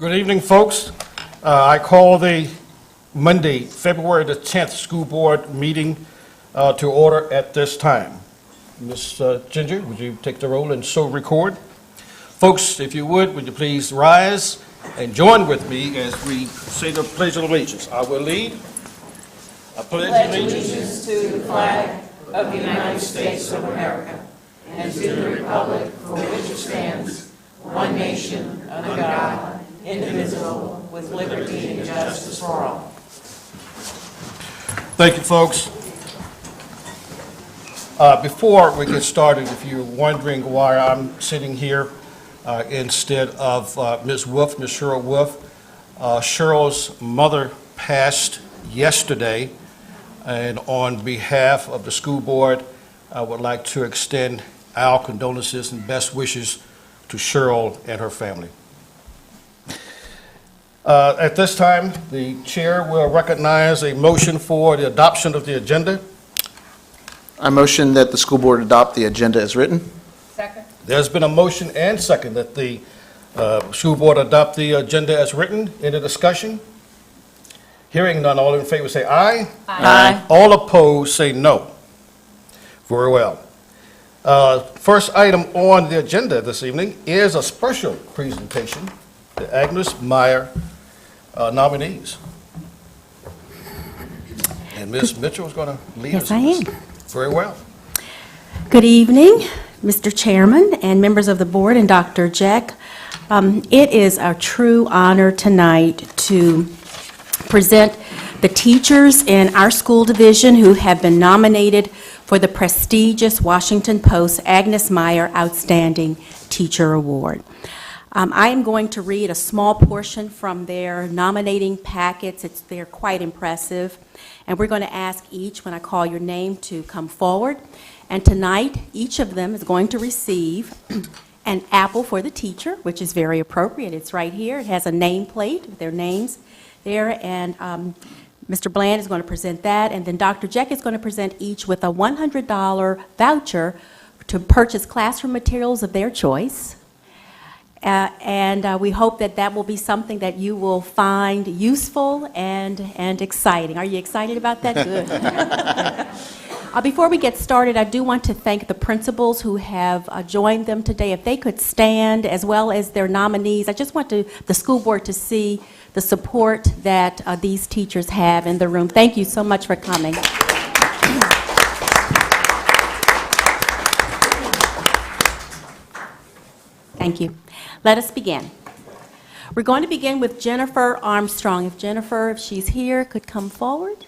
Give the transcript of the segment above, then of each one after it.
Good evening, folks. I call the Monday, February the 10th school board meeting to order at this time. Ms. Ginger, would you take the roll and so record? Folks, if you would you please rise and join with me as we say the Pledge of Allegiance. I will lead. I pledge allegiance to the flag of the United States of America and to the republic for which it stands, one nation, under God, indivisible, with liberty and justice for all. Thank you, folks. Before we get started, if you're wondering why I'm sitting here instead of Ms. Wolf, Ms. Cheryl Wolf, Cheryl's mother passed yesterday, and on behalf of the school board, I would like to extend our condolences and best wishes to Cheryl and her family. At this time, the chair will recognize a motion for the adoption of the agenda. I motion that the school board adopt the agenda as written. Second. There's been a motion and second that the school board adopt the agenda as written. Any discussion? Hearing none, all in favor say aye. Aye. All opposed say no. Very well. First item on the agenda this evening is a special presentation, the Agnes Meyer nominees. And Ms. Mitchell is going to lead us. Yes, I am. Very well. Good evening, Mr. Chairman and members of the board and Dr. Jack. It is a true honor tonight to present the teachers in our school division who have been nominated for the prestigious Washington Post Agnes Meyer Outstanding Teacher Award. I am going to read a small portion from their nominating packets. They're quite impressive. And we're going to ask each, when I call your name, to come forward. And tonight, each of them is going to receive an apple for the teacher, which is very appropriate. It's right here. It has a nameplate with their names there. And Mr. Bland is going to present that. And then Dr. Jack is going to present each with a $100 voucher to purchase classroom materials of their choice. And we hope that that will be something that you will find useful and exciting. Are you excited about that? Good. Before we get started, I do want to thank the principals who have joined them today. If they could stand, as well as their nominees, I just want the school board to see the support that these teachers have in the room. Thank you so much for coming. Thank you. Let us begin. We're going to begin with Jennifer Armstrong. If Jennifer, if she's here, could come forward.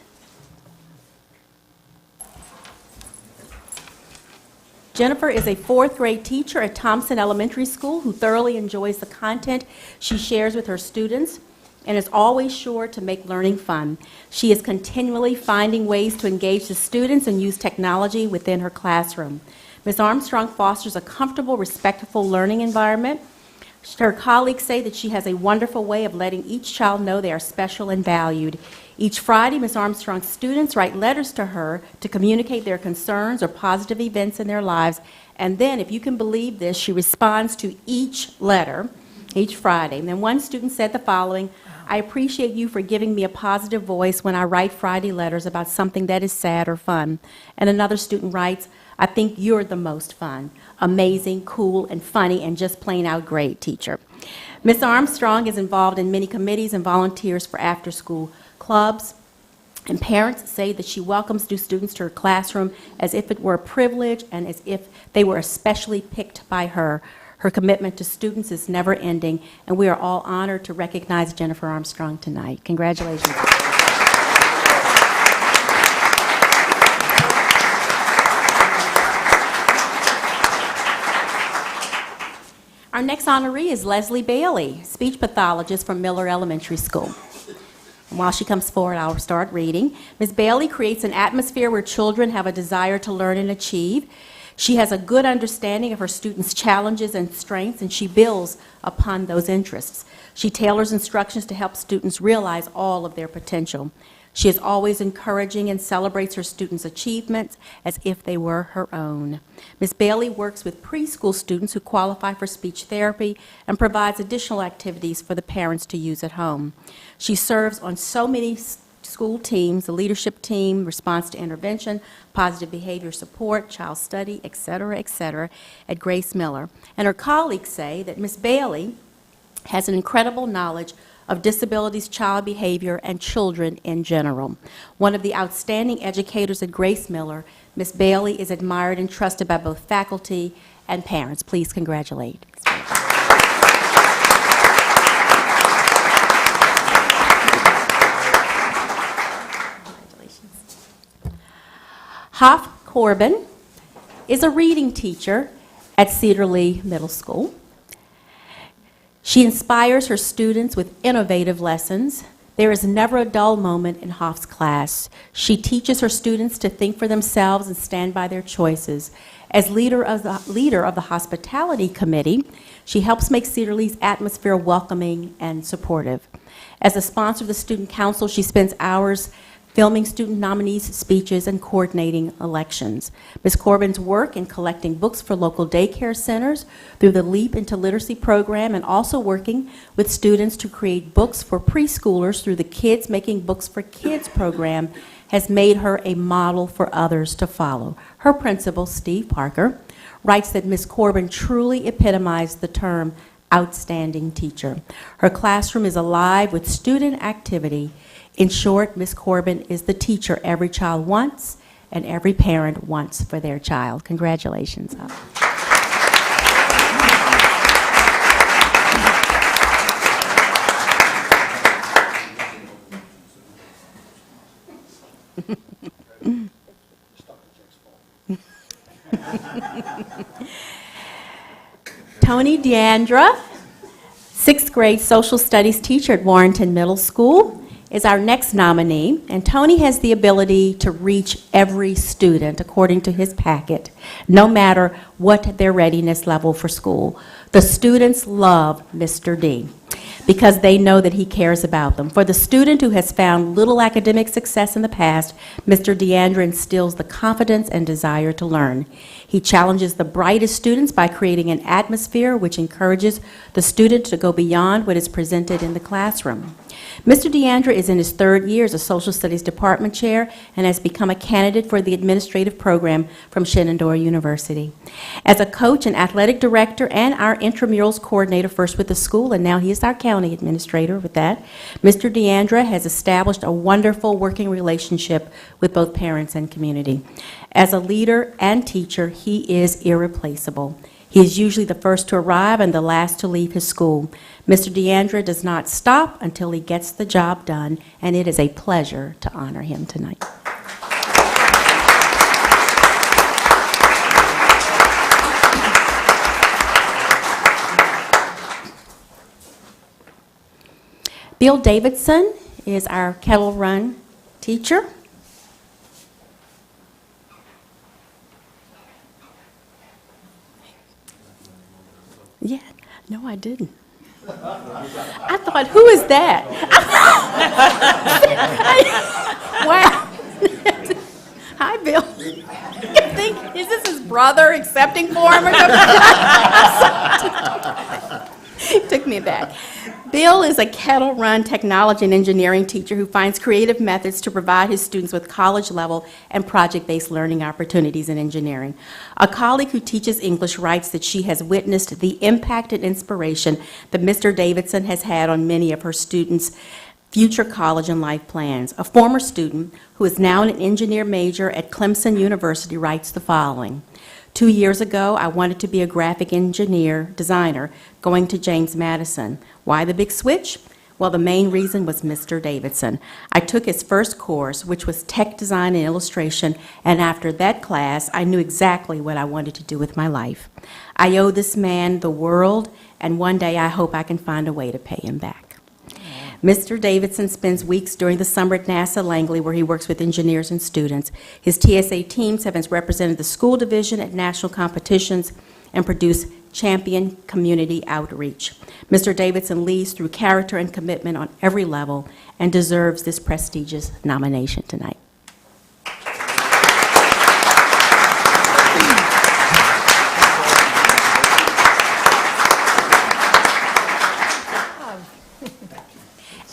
Jennifer is a fourth grade teacher at Thompson Elementary School who thoroughly enjoys the content she shares with her students and is always sure to make learning fun. She is continually finding ways to engage the students and use technology within her classroom. Ms. Armstrong fosters a comfortable, respectful learning environment. Her colleagues say that she has a wonderful way of letting each child know they are special and valued. Each Friday, Ms. Armstrong's students write letters to her to communicate their concerns or positive events in their lives. And then, if you can believe this, she responds to each letter each Friday. And then one student said the following: I appreciate you for giving me a positive voice when I write Friday letters about something that is sad or fun. And another student writes, I think you're the most fun, amazing, cool, and funny, and just plain out great, teacher. Ms. Armstrong is involved in many committees and volunteers for after-school clubs, and parents say that she welcomes new students to her classroom as if it were a privilege and as if they were especially picked by her. Her commitment to students is never ending, and we are all honored to recognize Jennifer Armstrong tonight. Congratulations. Our next honoree is Leslie Bailey, speech pathologist from Miller Elementary School. And while she comes forward, I'll start reading. Ms. Bailey creates an atmosphere where children have a desire to learn and achieve. She has a good understanding of her students' challenges and strengths, and she builds upon those interests. She tailors instructions to help students realize all of their potential. She is always encouraging and celebrates her students' achievements as if they were her own. Ms. Bailey works with preschool students who qualify for speech therapy and provides additional activities for the parents to use at home. She serves on so many school teams, the leadership team, response to intervention, positive behavior support, child study, et cetera, at Grace Miller. And her colleagues say that Ms. Bailey has an incredible knowledge of disabilities, child behavior, and children in general. One of the outstanding educators at Grace Miller, Ms. Bailey is admired and trusted by both faculty and parents. Please congratulate. Congratulations. Hoff Corbin is a reading teacher at Cedar Lee Middle School. She inspires her students with innovative lessons. There is never a dull moment in Hoff's class. She teaches her students to think for themselves and stand by their choices. As leader of the hospitality committee, she helps make Cedar Lee's atmosphere welcoming and supportive. As a sponsor of the student council, she spends hours filming student nominees' speeches and coordinating elections. Ms. Corbin's work in collecting books for local daycare centers through the Leap into Literacy program, and also working with students to create books for preschoolers through the Kids Making Books for Kids program, has made her a model for others to follow. Her principal, Steve Parker, writes that Ms. Corbin truly epitomized the term outstanding teacher. Her classroom is alive with student activity. In short, Ms. Corbin is the teacher every child wants and every parent wants for their child. Congratulations. Tony Deandra, 6th grade social studies teacher at Warrenton Middle School, is our next nominee, and Tony has the ability to reach every student according to his packet, no matter what their readiness level for school. The students love Mr. D because they know that he cares about them. For the student who has found little academic success in the past, Mr. Deandra instills the confidence and desire to learn. He challenges the brightest students by creating an atmosphere which encourages the student to go beyond what is presented in the classroom. Mr. Deandra is in his 3rd year as a social studies department chair and has become a candidate for the administrative program from Shenandoah University. As a coach and athletic director and our intramurals coordinator first with the school, and now he is our county administrator with that, Mr. Deandra has established a wonderful working relationship with both parents and community. As a leader and teacher, he is irreplaceable. He is usually the first to arrive and the last to leave his school. Mr. Deandra does not stop until he gets the job done, and it is a pleasure to honor him tonight. Bill Davidson is our Kettle Run teacher. Yeah, no, I didn't. I thought, who is that? Wow. Hi, Bill. You think, is this his brother accepting for him or something? Took me aback. Bill is a Kettle Run technology and engineering teacher who finds creative methods to provide his students with college-level and project-based learning opportunities in engineering. A colleague who teaches English writes that she has witnessed the impact and inspiration that Mr. Davidson has had on many of her students' future college and life plans. A former student who is now an engineer major at Clemson University writes the following. 2 years ago, I wanted to be a graphic designer, going to James Madison. Why the big switch? Well, the main reason was Mr. Davidson. I took his first course, which was tech design and illustration, and after that class, I knew exactly what I wanted to do with my life. I owe this man the world, and one day I hope I can find a way to pay him back. Mr. Davidson spends weeks during the summer at NASA Langley, where he works with engineers and students. His TSA teams have represented the school division at national competitions and produced champion community outreach. Mr. Davidson leads through character and commitment on every level and deserves this prestigious nomination tonight.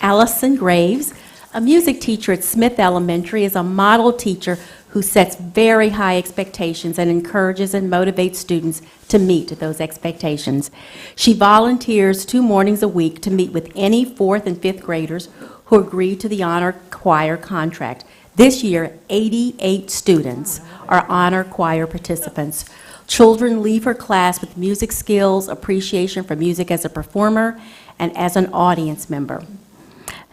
Allison Graves, a music teacher at Smith Elementary, is a model teacher who sets very high expectations and encourages and motivates students to meet those expectations. She volunteers 2 mornings a week to meet with any 4th and 5th graders who agree to the honor choir contract. This year, 88 students are honor choir participants. Children leave her class with music skills, appreciation for music as a performer, and as an audience member.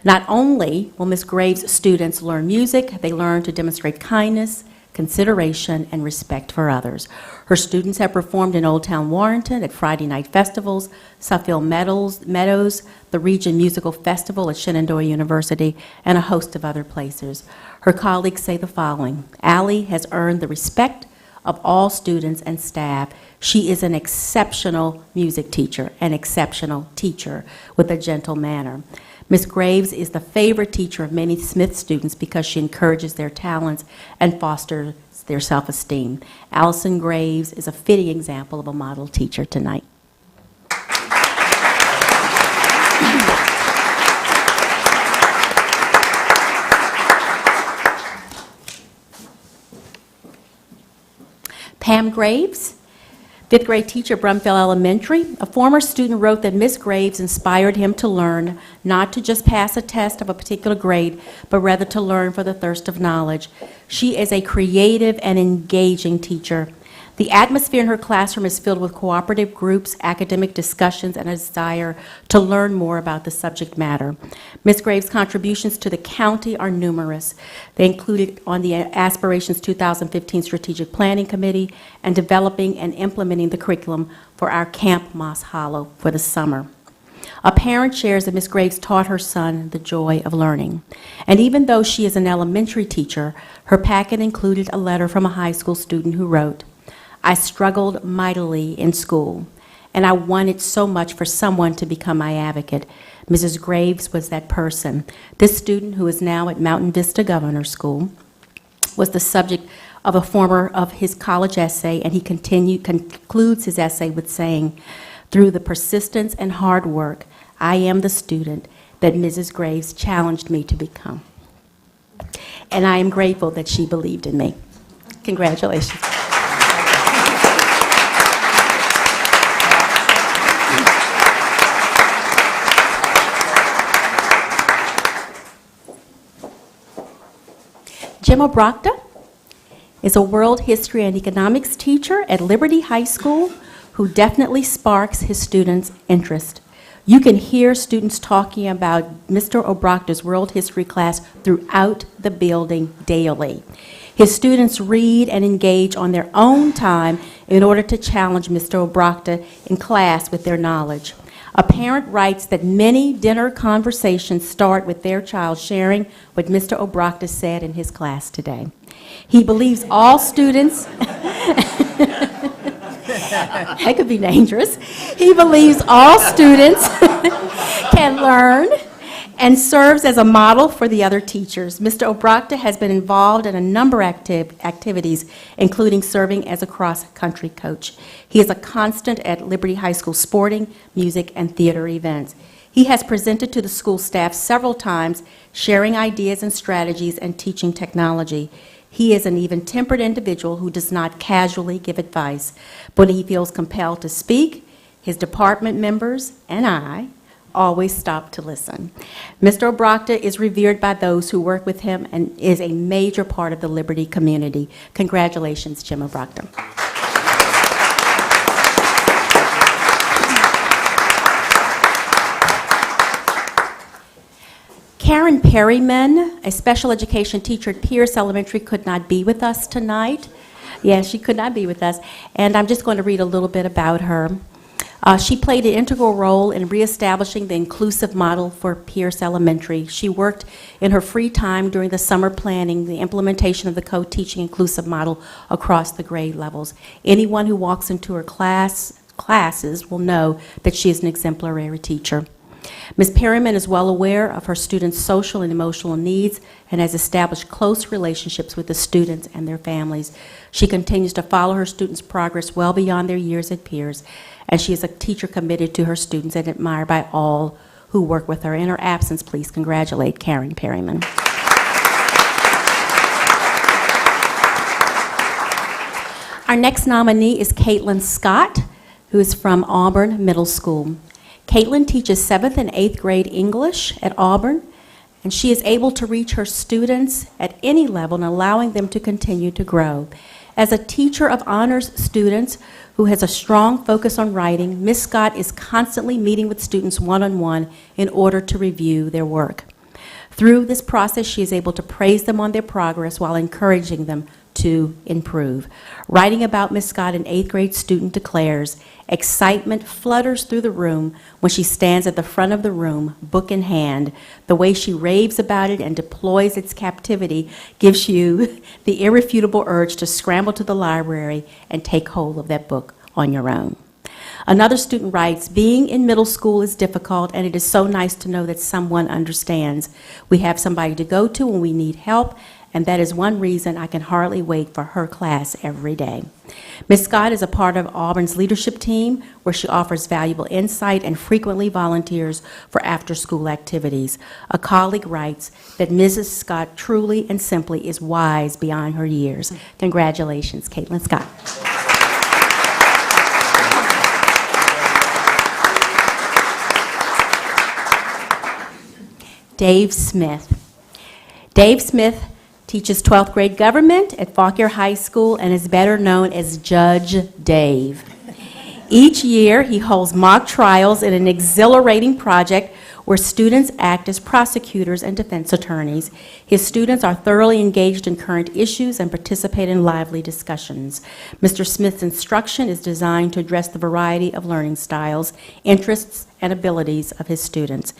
Not only will Ms. Graves' students learn music, they learn to demonstrate kindness, consideration, and respect for others. Her students have performed in Old Town Warrenton at Friday night festivals, Suffield Meadows, the Region Musical Festival at Shenandoah University, and a host of other places. Her colleagues say the following: Allie has earned the respect of all students and staff. She is an exceptional music teacher, an exceptional teacher with a gentle manner. Ms. Graves is the favorite teacher of many Smith students because she encourages their talents and fosters their self-esteem. Allison Graves is a fitting example of a model teacher tonight. Pam Graves, 5th grade teacher at Brumfield Elementary. A former student wrote that Miss Graves inspired him to learn, not to just pass a test of a particular grade, but rather to learn for the thirst of knowledge. She is a creative and engaging teacher. The atmosphere in her classroom is filled with cooperative groups, academic discussions, and a desire to learn more about the subject matter. Ms. Graves' contributions to the county are numerous. They included on the Aspirations 2015 Strategic Planning Committee and developing and implementing the curriculum for our Camp Moss Hollow for the summer. A parent shares that Ms. Graves taught her son the joy of learning. And even though she is an elementary teacher, her packet included a letter from a high school student who wrote, "I struggled mightily in school, and I wanted so much for someone to become my advocate. Mrs. Graves was that person." This student, who is now at Mountain Vista Governor's School, was the subject of his college essay, and he concludes his essay with saying, "Through the persistence and hard work, I am the student that Mrs. Graves challenged me to become." And I am grateful that she believed in me. Congratulations. Jim Obrocta is a world history and economics teacher at Liberty High School who definitely sparks his students' interest. You can hear students talking about Mr. Obrocta's world history class throughout the building daily. His students read and engage on their own time in order to challenge Mr. Obrocta in class with their knowledge. A parent writes that many dinner conversations start with their child sharing what Mr. Obrocta said in his class today. He believes all students, that could be dangerous. He believes all students can learn and serves as a model for the other teachers. Mr. Obrocta has been involved in a number of activities, including serving as a cross-country coach. He is a constant at Liberty High School sporting, music, and theater events. He has presented to the school staff several times, sharing ideas and strategies and teaching technology. He is an even-tempered individual who does not casually give advice. But when he feels compelled to speak, his department members and I always stop to listen. Mr. Obrocta is revered by those who work with him and is a major part of the Liberty community. Congratulations, Jim Obrocta. Karen Perryman, a special education teacher at Pierce Elementary, could not be with us tonight. Yes, she could not be with us, and I'm just going to read a little bit about her. She played an integral role in reestablishing the inclusive model for Pierce Elementary. She worked in her free time during the summer planning the implementation of the co-teaching inclusive model across the grade levels. Anyone who walks into her classes will know that she is an exemplary teacher. Ms. Perryman is well aware of her students' social and emotional needs and has established close relationships with the students and their families. She continues to follow her students' progress well beyond their years as peers, and she is a teacher committed to her students and admired by all who work with her. In her absence, please congratulate Karen Perryman. Our next nominee is Caitlin Scott, who is from Auburn Middle School. Caitlin teaches 7th and 8th grade English at Auburn, and she is able to reach her students at any level and allowing them to continue to grow. As a teacher of honors students who has a strong focus on writing, Ms. Scott is constantly meeting with students one-on-one in order to review their work. Through this process, she is able to praise them on their progress while encouraging them to improve. Writing about Ms. Scott, an 8th grade student declares, "Excitement flutters through the room when she stands at the front of the room, book in hand. The way she raves about it and deploys its captivity gives you the irrefutable urge to scramble to the library and take hold of that book on your own." Another student writes, "Being in middle school is difficult, and it is so nice to know that someone understands. We have somebody to go to when we need help, and that is one reason I can hardly wait for her class every day." Ms. Scott is a part of Auburn's leadership team, where she offers valuable insight and frequently volunteers for after-school activities. A colleague writes that Mrs. Scott truly and simply is wise beyond her years. Congratulations, Caitlin Scott. Dave Smith. Dave Smith teaches 12th grade government at Fauquier High School and is better known as Judge Dave. Each year, he holds mock trials in an exhilarating project where students act as prosecutors and defense attorneys. His students are thoroughly engaged in current issues and participate in lively discussions. Mr. Smith's instruction is designed to address the variety of learning styles, interests, and abilities of his students.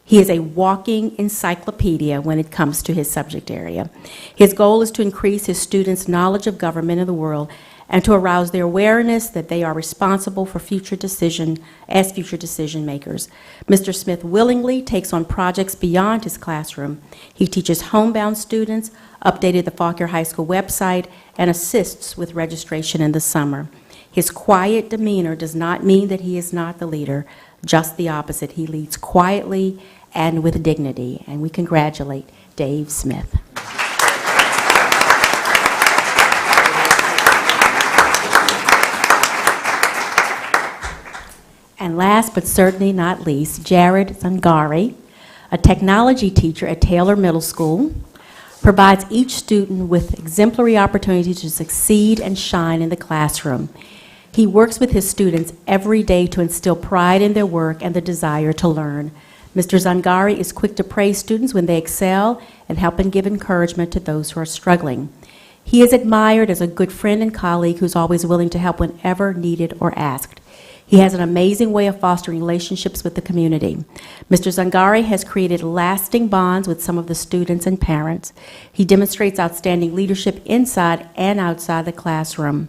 He is a walking encyclopedia when it comes to his subject area. His goal is to increase his students' knowledge of government and the world and to arouse their awareness that they are responsible for future decision makers. Mr. Smith willingly takes on projects beyond his classroom. He teaches homebound students, updated the Fauquier High School website, and assists with registration in the summer. His quiet demeanor does not mean that he is not the leader, just the opposite. He leads quietly and with dignity, and we congratulate Dave Smith. And last but certainly not least, Jared Zangari, a technology teacher at Taylor Middle School, provides each student with exemplary opportunities to succeed and shine in the classroom. He works with his students every day to instill pride in their work and the desire to learn. Mr. Zangari is quick to praise students when they excel and help and give encouragement to those who are struggling. He is admired as a good friend and colleague who's always willing to help whenever needed or asked. He has an amazing way of fostering relationships with the community. Mr. Zangari has created lasting bonds with some of the students and parents. He demonstrates outstanding leadership inside and outside the classroom.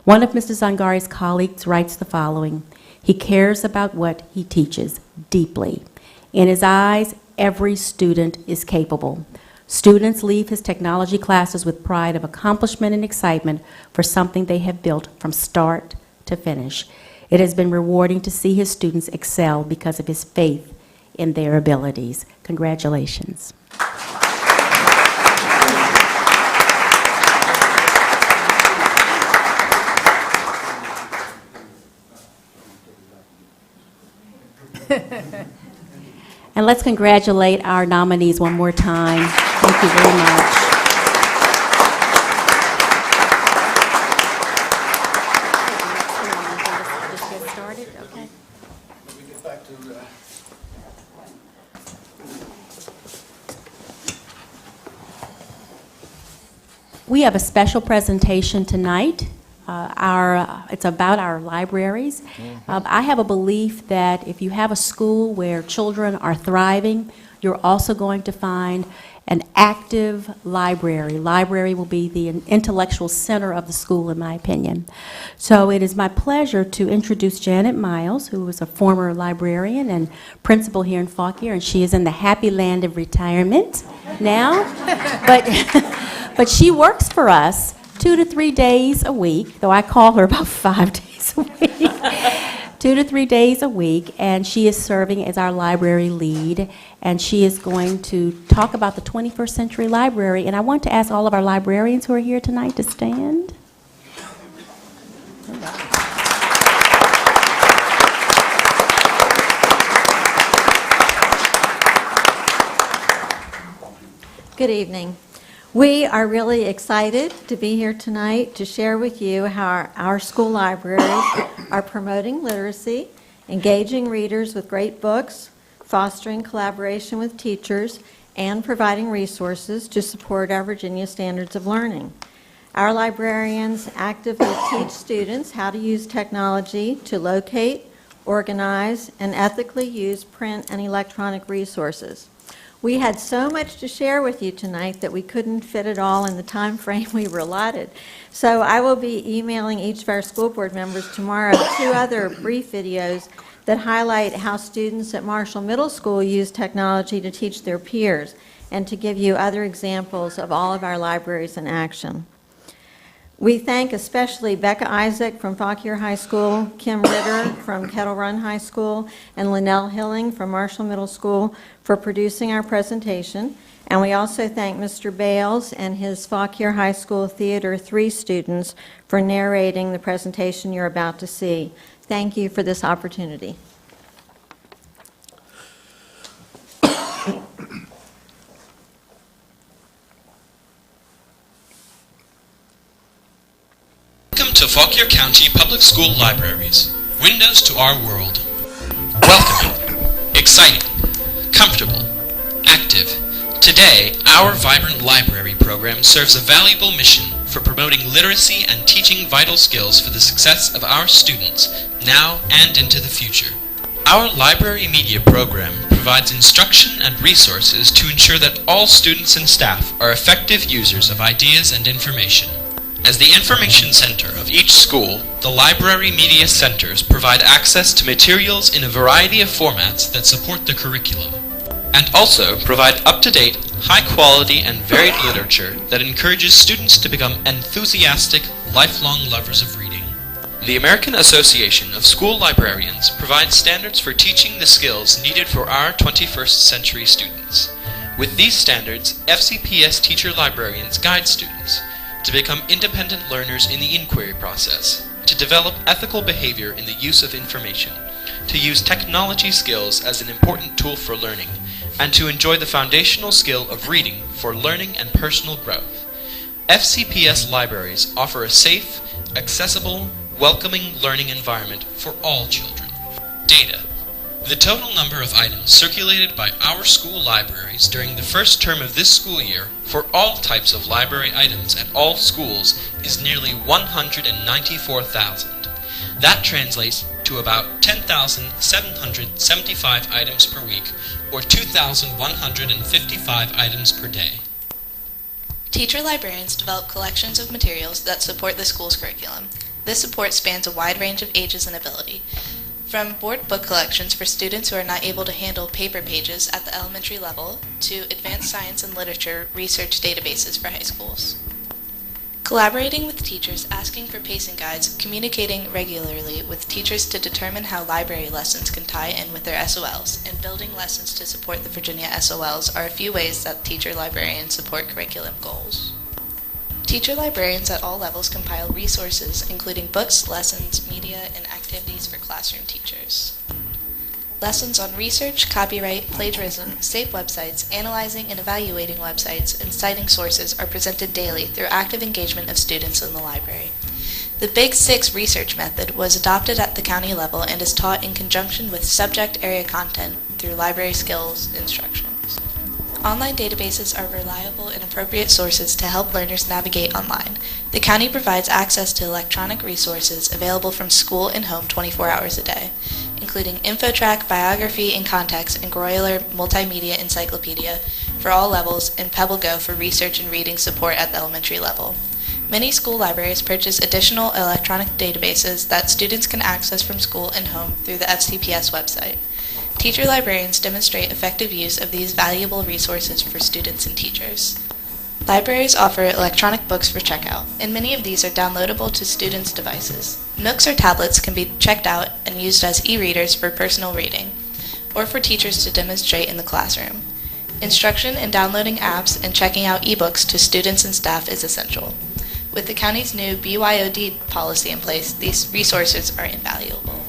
One of Mr. Zangari's colleagues writes the following: "He cares about what he teaches deeply. In his eyes, every student is capable. Students leave his technology classes with pride of accomplishment and excitement for something they have built from start to finish. It has been rewarding to see his students excel because of his faith in their abilities." Congratulations. And let's congratulate our nominees one more time. Thank you very much. Just get started, okay? Let me get back to We have a special presentation tonight. It's about our libraries. I have a belief that if you have a school where children are thriving, You're also going to find an active library. Library will be the intellectual center of the school, in my opinion. So it is my pleasure to introduce Janet Miles, who was a former librarian and principal here in Fauquier, and she is in the happy land of retirement now. But she works for us 2 to 3 days a week, though I call her about 5 days a week. 2 to 3 days a week, and she is serving as our library lead, and she is going to talk about the 21st Century Library. And I want to ask all of our librarians who are here tonight to stand. Good evening. We are really excited to be here tonight to share with you how our school libraries are promoting literacy, engaging readers with great books, fostering collaboration with teachers, and providing resources to support our Virginia standards of learning. Our librarians actively teach students how to use technology to locate, organize, and ethically use print and electronic resources. We had so much to share with you tonight that we couldn't fit it all in the time frame we were allotted. So I will be emailing each of our school board members tomorrow 2 other brief videos that highlight how students at Marshall Middle School use technology to teach their peers, and to give you other examples of all of our libraries in action. We thank especially Becca Isaac from Fauquier High School, Kim Ritter from Kettle Run High School, and Linnell Hilling from Marshall Middle School for producing our presentation. And we also thank Mr. Bales and his Fauquier High School Theater 3 students for narrating the presentation you're about to see. Thank you for this opportunity. Welcome to Fauquier County Public School Libraries, windows to our world. Welcoming, exciting, comfortable, active. Today, our vibrant library program serves a valuable mission for promoting literacy and teaching vital skills for the success of our students, now and into the future. Our library media program provides instruction and resources to ensure that all students and staff are effective users of ideas and information. As the information center of each school, the library media centers provide access to materials in a variety of formats that support the curriculum, and also provide up-to-date, high-quality, and varied literature that encourages students to become enthusiastic, lifelong lovers of reading. The American Association of School Librarians provides standards for teaching the skills needed for our 21st century students. With these standards, FCPS teacher librarians guide students to become independent learners in the inquiry process, to develop ethical behavior in the use of information, to use technology skills as an important tool for learning, and to enjoy the foundational skill of reading for learning and personal growth. FCPS libraries offer a safe, accessible, welcoming learning environment for all children. Data. The total number of items circulated by our school libraries during the first term of this school year for all types of library items at all schools is nearly 194,000. That translates to about 10,775 items per week, or 2,155 items per day. Teacher librarians develop collections of materials that support the school's curriculum. This support spans a wide range of ages and ability, from board book collections for students who are not able to handle paper pages at the elementary level to advanced science and literature research databases for high schools. Collaborating with teachers, asking for pacing guides, communicating regularly with teachers to determine how library lessons can tie in with their SOLs, and building lessons to support the Virginia SOLs are a few ways that teacher librarians support curriculum goals. Teacher librarians at all levels compile resources, including books, lessons, media, and activities for classroom teachers. Lessons on research, copyright, plagiarism, safe websites, analyzing and evaluating websites, and citing sources are presented daily through active engagement of students in the library. The Big Six research method was adopted at the county level and is taught in conjunction with subject area content through library skills instructions. Online databases are reliable and appropriate sources to help learners navigate online. The county provides access to electronic resources available from school and home 24 hours a day. including InfoTrack, Biography in Context, and Groyler Multimedia Encyclopedia for all levels, and PebbleGo for research and reading support at the elementary level. Many school libraries purchase additional electronic databases that students can access from school and home through the FCPS website. Teacher librarians demonstrate effective use of these valuable resources for students and teachers. Libraries offer electronic books for checkout, and many of these are downloadable to students' devices. Nooks or tablets can be checked out and used as e-readers for personal reading, or for teachers to demonstrate in the classroom. Instruction in downloading apps and checking out ebooks to students and staff is essential. With the county's new BYOD policy in place, these resources are invaluable.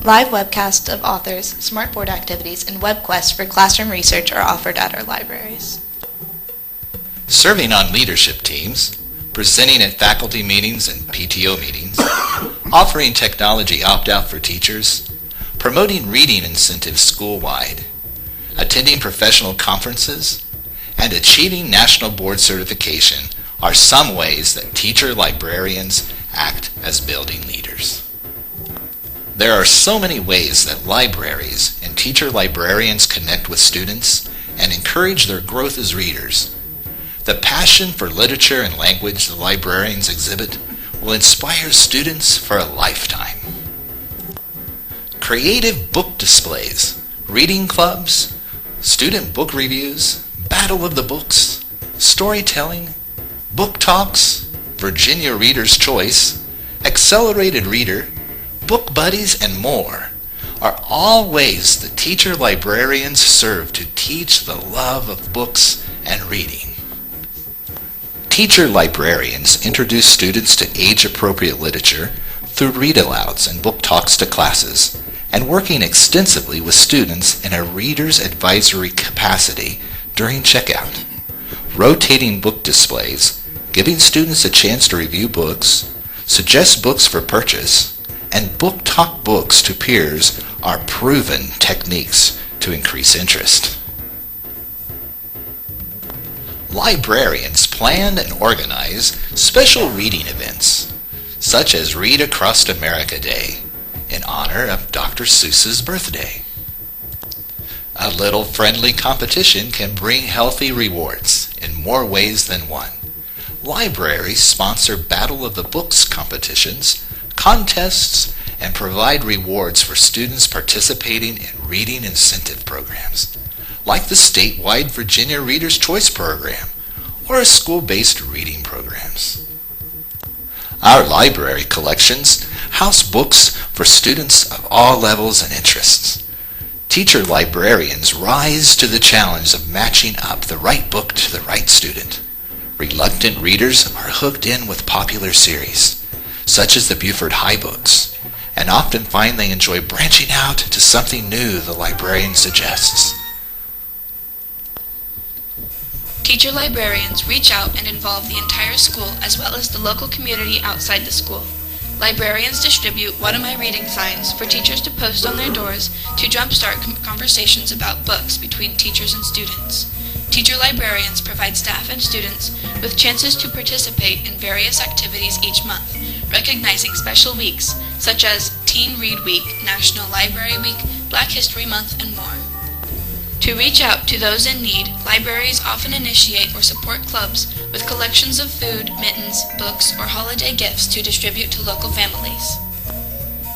Live webcasts of authors, smartboard activities, and web quests for classroom research are offered at our libraries. Serving on leadership teams, presenting at faculty meetings and PTO meetings, offering technology opt-out for teachers, promoting reading incentives school-wide, attending professional conferences, and achieving national board certification are some ways that teacher librarians act as building leaders. There are so many ways that libraries and teacher librarians connect with students and encourage their growth as readers. The passion for literature and language the librarians exhibit will inspire students for a lifetime. Creative book displays, reading clubs, student book reviews, Battle of the Books, storytelling, book talks, Virginia Reader's Choice, Accelerated Reader, Book Buddies, and more are all ways that teacher librarians serve to teach the love of books and reading. Teacher librarians introduce students to age-appropriate literature through read-alouds and book talks to classes, and working extensively with students in a reader's advisory capacity during checkout. Rotating book displays, giving students a chance to review books, suggest books for purchase, and book talk books to peers are proven techniques to increase interest. Librarians plan and organize special reading events, such as Read Across America Day, in honor of Dr. Seuss's birthday. A little friendly competition can bring healthy rewards in more ways than one. Libraries sponsor Battle of the Books competitions, contests, and provide rewards for students participating in reading incentive programs, like the statewide Virginia Reader's Choice program or school-based reading programs. Our library collections house books for students of all levels and interests. Teacher librarians rise to the challenge of matching up the right book to the right student. Reluctant readers are hooked in with popular series, such as the Buford High books, and often find they enjoy branching out to something new the librarian suggests. Teacher librarians reach out and involve the entire school as well as the local community outside the school. Librarians distribute What Am I Reading signs for teachers to post on their doors to jumpstart conversations about books between teachers and students. Teacher librarians provide staff and students with chances to participate in various activities each month, recognizing special weeks such as Teen Read Week, National Library Week, Black History Month, and more. To reach out to those in need, libraries often initiate or support clubs with collections of food, mittens, books, or holiday gifts to distribute to local families.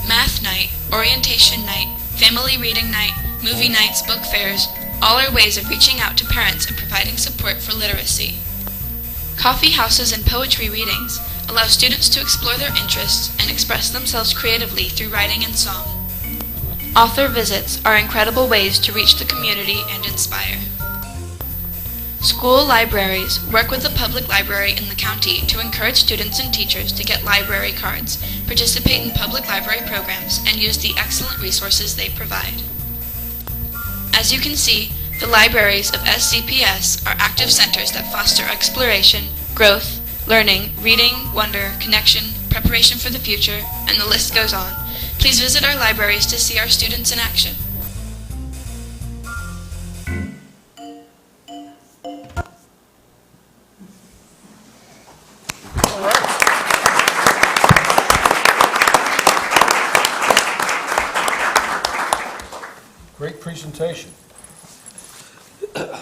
Math night, orientation night, family reading night, movie nights, book fairs, all are ways of reaching out to parents and providing support for literacy. Coffee houses and poetry readings allow students to explore their interests and express themselves creatively through writing and song. Author visits are incredible ways to reach the community and inspire. School libraries work with the public library in the county to encourage students and teachers to get library cards, participate in public library programs, and use the excellent resources they provide. As you can see, the libraries of SCPS are active centers that foster exploration, growth, learning, reading, wonder, connection, preparation for the future, and the list goes on. Please visit our libraries to see our students in action. Great presentation. That's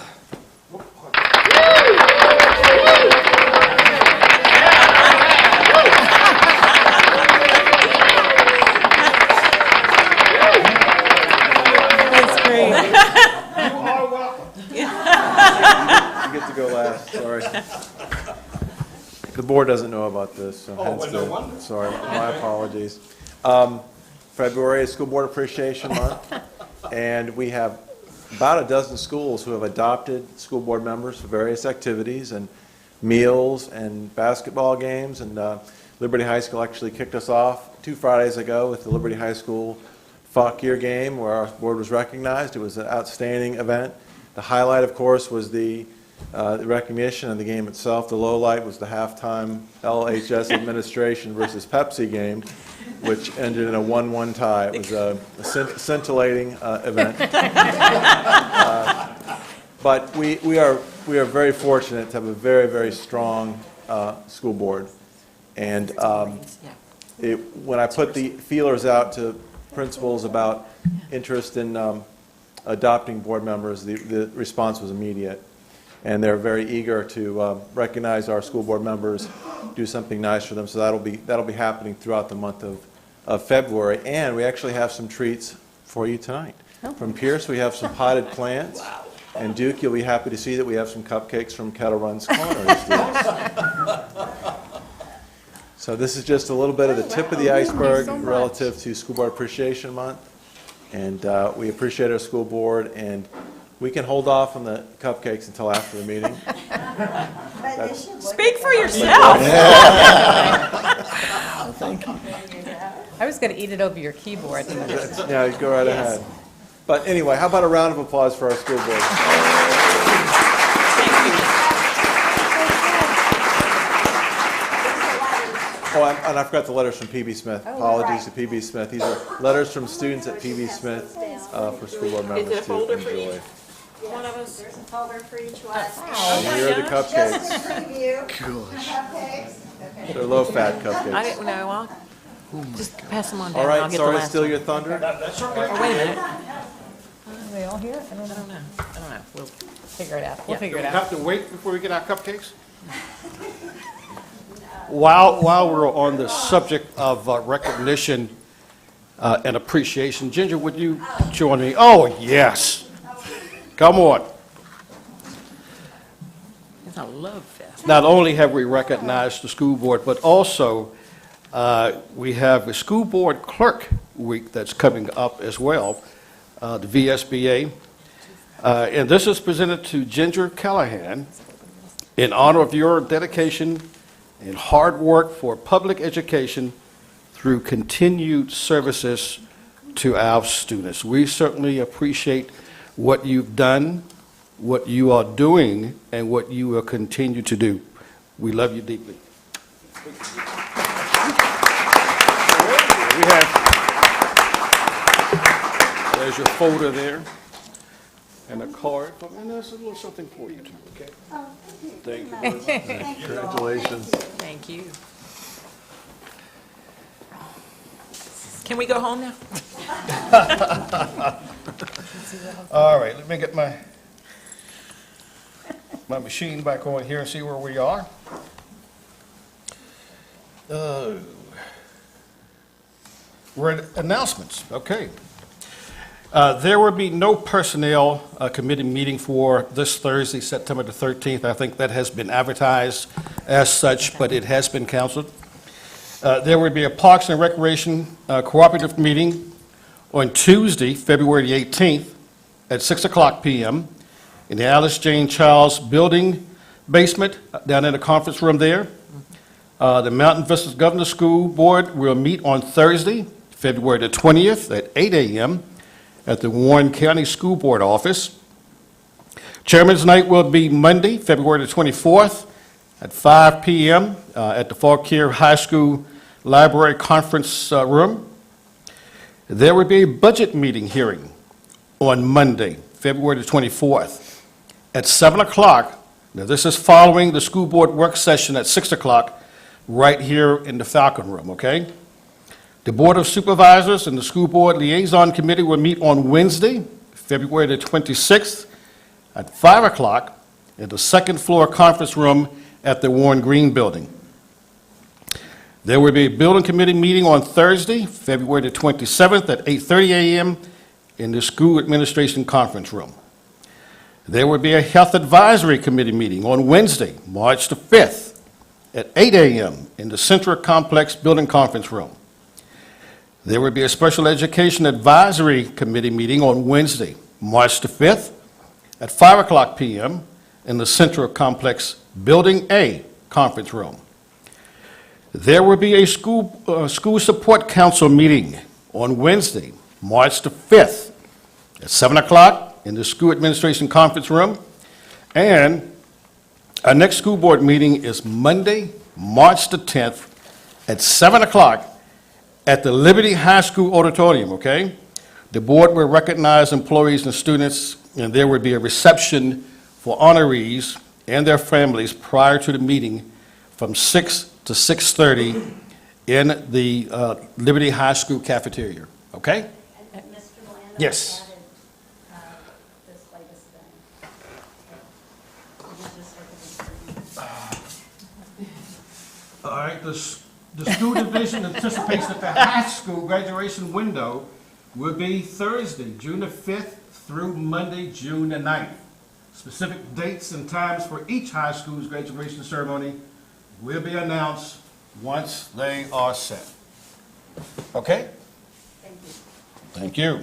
great. You get to go last, sorry. The board doesn't know about this, so hence well, no wonder. sorry, my apologies. February is School Board Appreciation Month, and we have about a dozen schools who have adopted school board members for various activities and meals and basketball games, and Liberty High School actually kicked us off 2 Fridays ago with the Liberty High School Fauquier game where our board was recognized. It was an outstanding event. The highlight, of course, was the recognition of the game itself. The low light was the halftime LHS administration versus Pepsi game, which ended in a 1-1 tie. It was a scintillating event. But we are very fortunate to have a very, very strong school board. And when I put the feelers out to principals about interest in adopting board members, the response was immediate. And they're very eager to recognize our school board members, do something nice for them. So that'll be happening throughout the month of February. And we actually have some treats for you tonight. From Pierce, we have some potted plants. And Duke, you'll be happy to see that we have some cupcakes from Kettle Run's Corner. So this is just a little bit of the tip of the iceberg relative to School Board Appreciation Month. And we appreciate our school board, and we can hold off on the cupcakes until after the meeting. Speak for yourself. I was going to eat it over your keyboard. Yeah, you go right ahead. But anyway, how about a round of applause for our school board? Oh, and I forgot the letters from P.B. Smith. Apologies to P.B. Smith. These are letters from students at P.B. Smith for school board members to enjoy. One of us, there's a folder for each one. And here are the cupcakes. They're low-fat cupcakes. I didn't know. I'll just pass them on down. All I'll right, get sorry the to last steal one. your thunder. Oh, wait a minute. Are they all here? I don't know. We'll figure it out. We'll figure Do it we out. have to wait before we get our cupcakes? While we're on the subject of recognition and appreciation, Ginger, would you join me? Oh, yes. Come on. It's a love fest. Not only have we recognized the school board, but also we have the School Board Clerk Week that's coming up as well, the VSBA. And this is presented to Ginger Callahan in honor of your dedication and hard work for public education through continued services to our students. We certainly appreciate what you've done, what you are doing, and what you will continue to do. We love you deeply. There's your folder there, and a card, and there's a little something for you too, okay? Thank you. Congratulations. Thank you. Can we go home now? All right, let me get my machine back on here and see where we are. We're at announcements, okay. There will be no personnel committee meeting for this Thursday, September the 13th. I think that has been advertised as such, but it has been canceled. There will be a Parks and Recreation cooperative meeting on Tuesday, February the 18th at 6:00 p.m. in the Alice Jane Childs Building basement down in the conference room there. The Mountain Vistas Governor School Board will meet on Thursday, February the 20th at 8 a.m. at the Warren County School Board office. Chairman's Night will be Monday, February the 24th at 5 p.m. At the Fauquier High School Library Conference Room. There will be a budget meeting hearing on Monday, February the 24th at 7 o'clock. Now, this is following the school board work session at 6 o'clock right here in the FALCON room, okay? The Board of Supervisors and the School Board Liaison Committee will meet on Wednesday, February the 26th at 5 o'clock in the second floor conference room at the Warren Green Building. There will be a building committee meeting on Thursday, February the 27th at 8:30 a.m. in the school administration conference room. There will be a health advisory committee meeting on Wednesday, March the 5th at 8 a.m. in the Central Complex building conference room. There will be a special education advisory committee meeting on Wednesday, March the 5th at 5 o'clock p.m. in the Central Complex Building A conference room. There will be a school support council meeting on Wednesday, March the 5th at 7 o'clock in the school administration conference room. And our next school board meeting is Monday, March the 10th at 7 o'clock at the Liberty High School auditorium, okay? The board will recognize employees and students, and there will be a reception for honorees and their families prior to the meeting from 6 to 6:30 in the Liberty High School cafeteria, okay? Mr. Bland? Yes. This latest thing. All right, the school division anticipates that the high school graduation window will be Thursday, June the 5th through Monday, June the 9th. Specific dates and times for each high school's graduation ceremony will be announced once they are set. Okay? Thank you.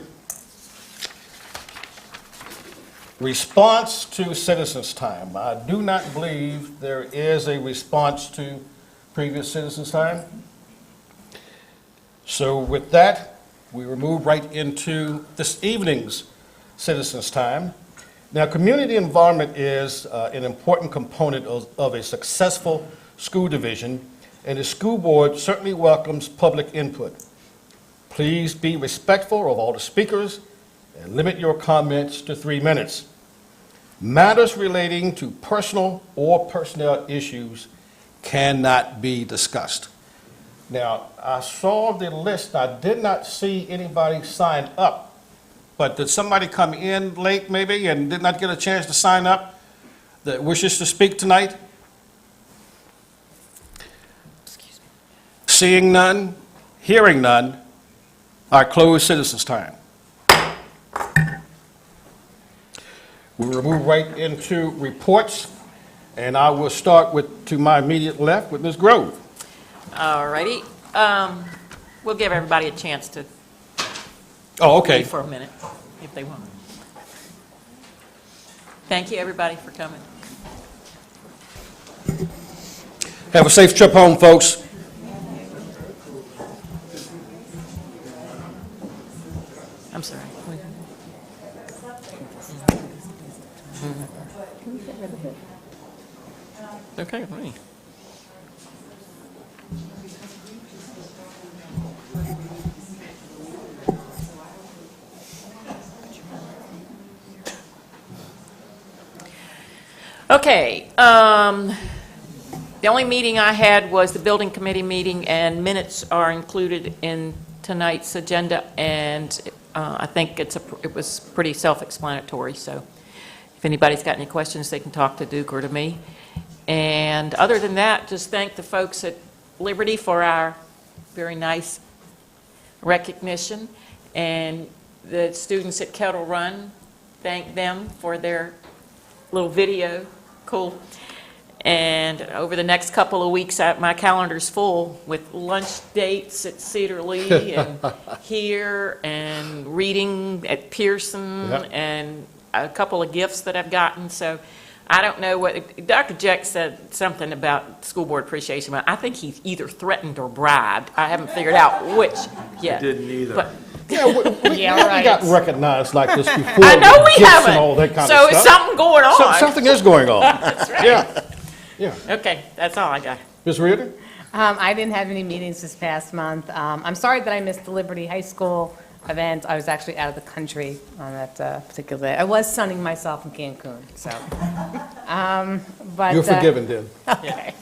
Response to citizens' time. I do not believe there is a response to previous citizens' time. So with that, we will move right into this evening's citizens' time. Now, community involvement is an important component of a successful school division, and the school board certainly welcomes public input. Please be respectful of all the speakers and limit your comments to 3 minutes. Matters relating to personal or personnel issues cannot be discussed. Now, I saw the list. I did not see anybody signed up, but did somebody come in late maybe and did not get a chance to sign up that wishes to speak tonight? Seeing none, hearing none, I close citizens' time. We will move right into reports, and I will start to my immediate left with Ms. Grove. All righty. We'll give everybody a chance to Oh, okay. leave for a minute, if they want. Thank you, everybody, for coming. Have a safe trip home, folks. I'm sorry. Okay, with me. Okay, the only meeting I had was the building committee meeting, and minutes are included in tonight's agenda, and I think it was pretty self-explanatory, so if anybody's got any questions, they can talk to Duke or to me. And other than that, just thank the folks at Liberty for our very nice recognition, and the students at Kettle Run, thank them for their little video. Cool. And over the next couple of weeks, my calendar's full with lunch dates at Cedar Lee and here, and reading at Pearson, Yep. and a couple of gifts that I've gotten. So I don't know what, Dr. Jeck said something about school board appreciation month. I think he's either threatened or bribed. I haven't figured out which yet. Didn't either. But Yeah, we Yeah, haven't right. gotten recognized like this before. I know with we gifts haven't. And all that kind So of it's stuff. something going on. Something is going on. That's right. Yeah, yeah. Okay, that's all I got. Ms. Reardon? I didn't have any meetings this past month. I'm sorry that I missed the Liberty High School event. I was actually out of the country on that particular day. I was sunning myself in Cancun, so. But, You're forgiven, then. Okay.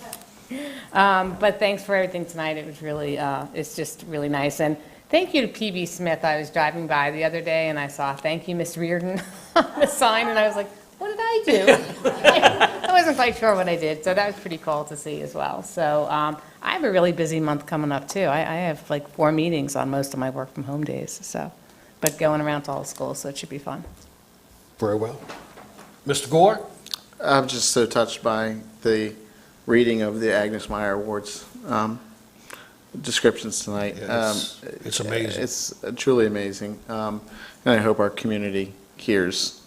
But thanks for everything tonight. It was really, it's just really nice. And Thank you to PB Smith. I was driving by the other day and I saw, "Thank you, Miss Reardon," on the sign, and I was like, what did I do? I wasn't quite sure what I did, so that was pretty cool to see as well. So I have a really busy month coming up, too. I have like 4 meetings on most of my work from home days, so, but going around to all the schools, so it should be fun. Very well. Mr. Gore? I'm just so touched by the reading of the Agnes Meyer Awards descriptions tonight. It's amazing. It's truly amazing. And I hope our community hears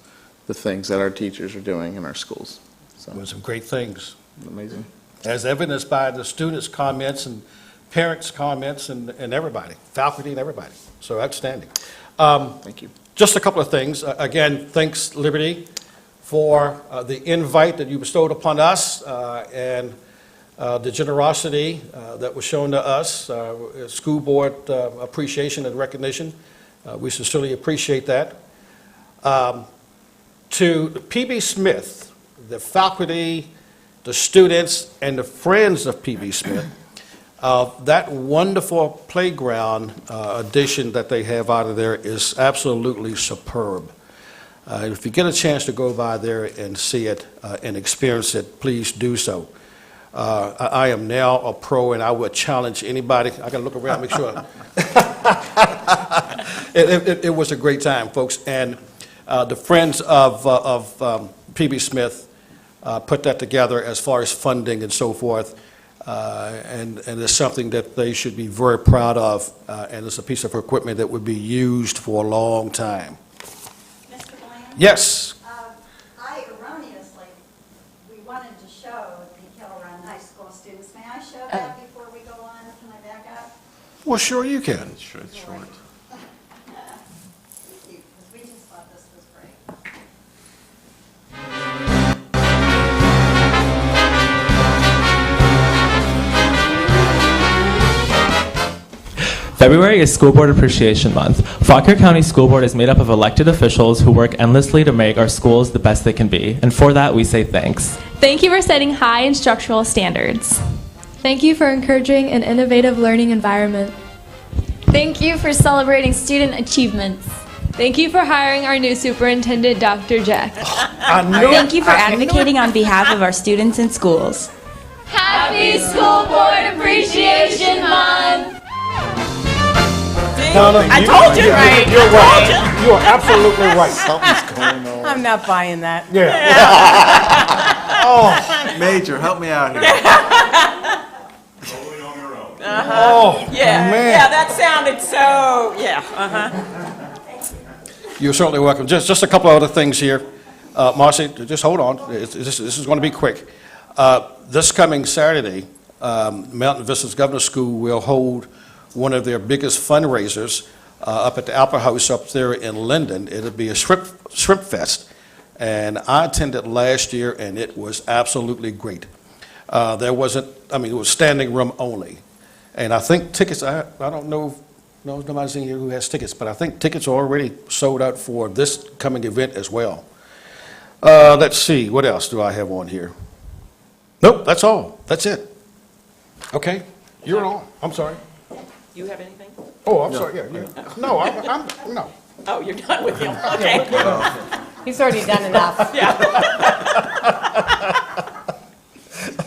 the things that our teachers are doing in our schools. So, Doing some great things, amazing. as evidenced by the students' comments and parents' comments and everybody, faculty and everybody. So outstanding. Thank you. Just a couple of things. Again, thanks, Liberty, for the invite that you bestowed upon us and the generosity that was shown to us, school board appreciation and recognition. We sincerely appreciate that. To PB Smith, the faculty, the students, and the friends of PB Smith, that wonderful playground addition that they have out of there is absolutely superb. If you get a chance to go by there and see it and experience it, please do so. I am now a pro, and I would challenge anybody. I got to look around, make sure. It was a great time, folks, and the friends of PB Smith put that together as far as funding and so forth, and it's something that they should be very proud of, and it's a piece of equipment that would be used for a long time. Mr. Bland? Yes. I erroneously, we wanted to show the Kettle Run High School students. May I show that before we go on? Can I back up? Well, sure you can. It's short. Thank you, because we just thought this was great. February is School Board Appreciation Month. Fauquier County School Board is made up of elected officials who work endlessly to make our schools the best they can be, and for that we say thanks. Thank you for setting high instructional standards. Thank you for encouraging an innovative learning environment. Thank you for celebrating student achievements. Thank you for hiring our new superintendent, Dr. Jack. Thank you for advocating on behalf of our students and schools. Happy School Board Appreciation Month! I told you right. You're right. You are absolutely right. Something's going on. I'm not buying that. Yeah. Oh, Major, help me out here. oh, man. Yeah, that sounded so, You're certainly welcome. Just a couple of other things here. Marcy, just hold on. This is going to be quick. This coming Saturday, Mountain Vistas Governor's School will hold one of their biggest fundraisers up at the Opera House up there in Linden. It'll be a shrimp fest, and I attended last year, and it was absolutely great. There wasn't, it was standing room only, and I think tickets. I don't know. No, nobody's in here who has tickets, but I think tickets are already sold out for this coming event as well. Let's see, what else do I have on here? Nope, that's all. That's it. Okay, you're on. I'm sorry. You have anything? Oh, I'm sorry, yeah. No, I'm no. Oh, you're done with him. Okay. He's already done enough.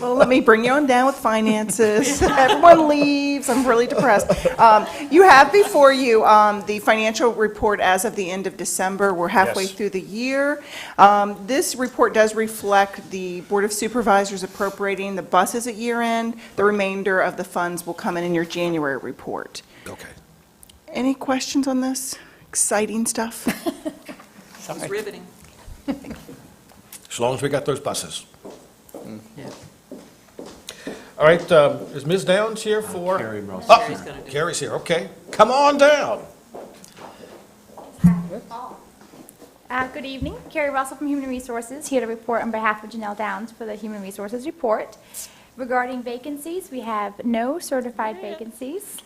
Well, let me bring you on down with finances. Everyone leaves. I'm really depressed. You have before you the financial report as of the end of December. We're halfway Yes. through the year. This report does reflect the Board of Supervisors appropriating the buses at year end. The remainder of the funds will come in your January report. Okay. Any questions on this? Exciting stuff? It's riveting. As long as we got those buses. Yeah. All right, is Ms. Downs here for? Carrie Russell. Oh, Carrie's gonna do it. Carrie's here, okay. Come on down. Good evening. Carrie Russell from Human Resources, here to report on behalf of Janelle Downs for the Human Resources report. Regarding vacancies, we have no certified vacancies.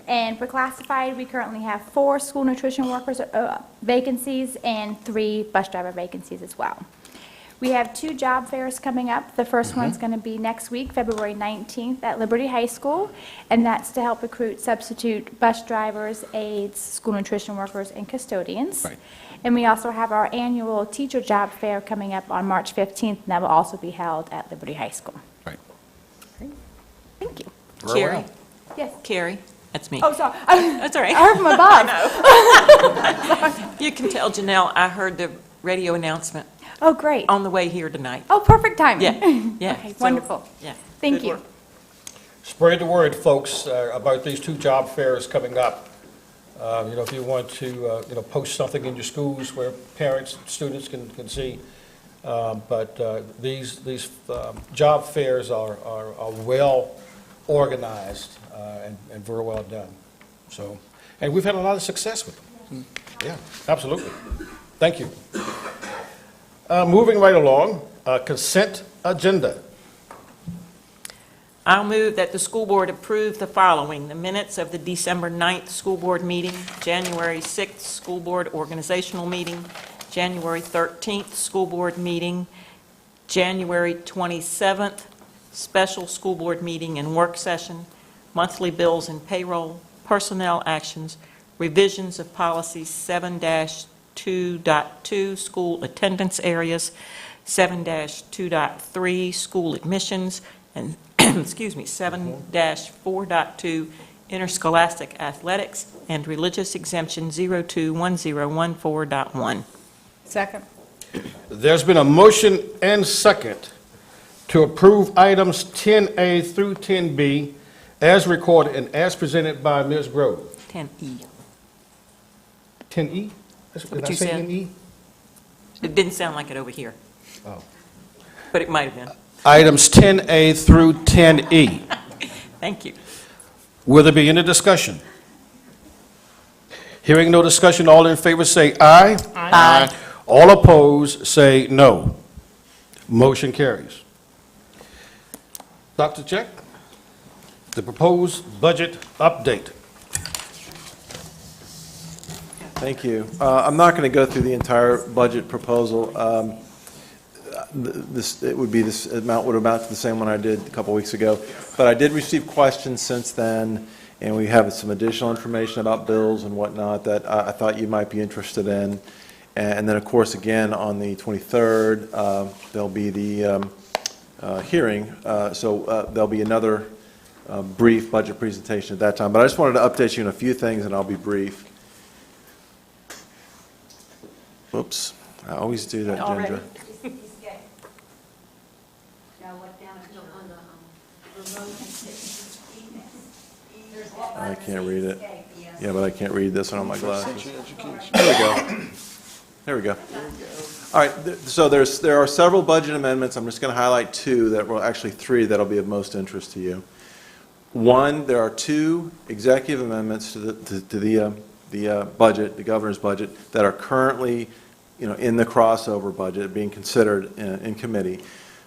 And for classified, we currently have 4 school nutrition workers vacancies and 3 bus driver vacancies as well. We have 2 job fairs coming up. The first one's going to be next week, February 19th at Liberty High School, and that's to help recruit substitute bus drivers, aides, school nutrition workers, and custodians. Right. And we also have our annual teacher job fair coming up on March 15th, and that will also be held at Liberty High School. Right. Thank you. Very Carrie? well. Yes. Carrie, that's me. Oh, sorry. That's all right. I heard from above. You can tell Janelle I heard the radio announcement Oh, great. on the way here tonight. Oh, perfect timing. Yeah, yeah. Okay, So, wonderful. Yeah. Thank good you. work. Spread the word, folks, about these 2 job fairs coming up. If you want to, post something in your schools where parents, students can see. But these job fairs are well organized and very well done. So, and we've had a lot of success with them. Yeah, absolutely. Thank you. Moving right along, consent agenda. I'll move that the school board approve the following: the minutes of the December 9th school board meeting, January 6th school board organizational meeting, January 13th school board meeting, January 27th special school board meeting and work session, monthly bills and payroll, personnel actions, revisions of policies 7-2.2 school attendance areas, 7-2.3 school admissions, and 7-4.2 Interscholastic Athletics, and religious exemption 021014.1. Second. There's been a motion and second to approve items 10A through 10B as recorded and as presented by Ms. Grove. 10E. 10E? What Did I you say said? 10E? It didn't sound like it over here, Oh. but it might have been. Items 10A through 10E. Thank you. Will there be any discussion? Hearing no discussion, all in favor say aye. Aye. All opposed say no. Motion carries. Dr. Check, the proposed budget update. Thank you. I'm not going to go through the entire budget proposal. This amount would amount to the same one I did a couple weeks ago. But I did receive questions since then, and we have some additional information about bills and whatnot that I thought you might be interested in. And then, of course, again, on the 23rd, there'll be the hearing. So there'll be another brief budget presentation at that time. But I just wanted to update you on a few things, and I'll be brief. Oops, I always do that, Ginger. I can't read it. Yeah, but I can't read this one on my glasses. There we go. There we go. All right, so there are several budget amendments. I'm just going to highlight 2 that will actually 3 that'll be of most interest to you. One, there are 2 executive amendments to the budget, the governor's budget, that are currently, in the crossover budget being considered in committee.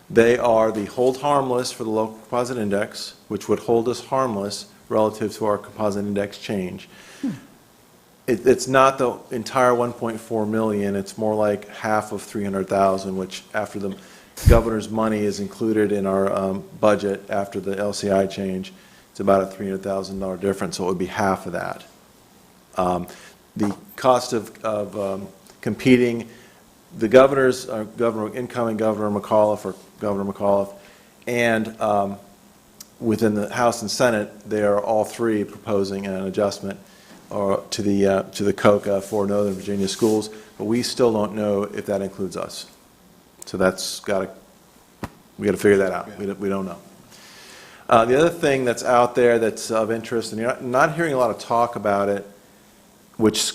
They are the hold harmless for the local composite index, which would hold us harmless relative to our composite index change. It's not the entire 1.4 million. It's more like half of 300,000, which after the governor's money is included in our budget after the LCI change, it's about a $300,000 difference, so it would be half of that. The cost of competing, the governor's, incoming Governor McAuliffe, or Governor McAuliffe, and within the House and Senate, they are all 3 proposing an adjustment to the COCA for Northern Virginia schools, but we still don't know if that includes us. So we got to figure that out. We don't know. The other thing that's out there that's of interest, and you're not hearing a lot of talk about it, which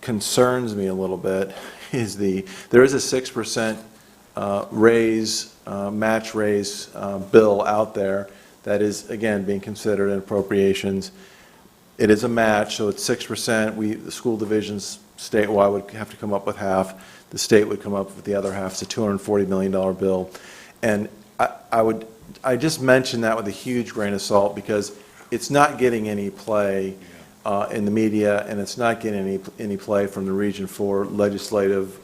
concerns me a little bit, is there is a 6% match raise bill out there that is, again, being considered in appropriations. It is a match, so it's 6%. The school divisions statewide would have to come up with half. The state would come up with the other half. It's a $240 million bill. And I just mention that with a huge grain of salt because it's not getting any play in the media, and it's not getting any play from the Region 4 legislative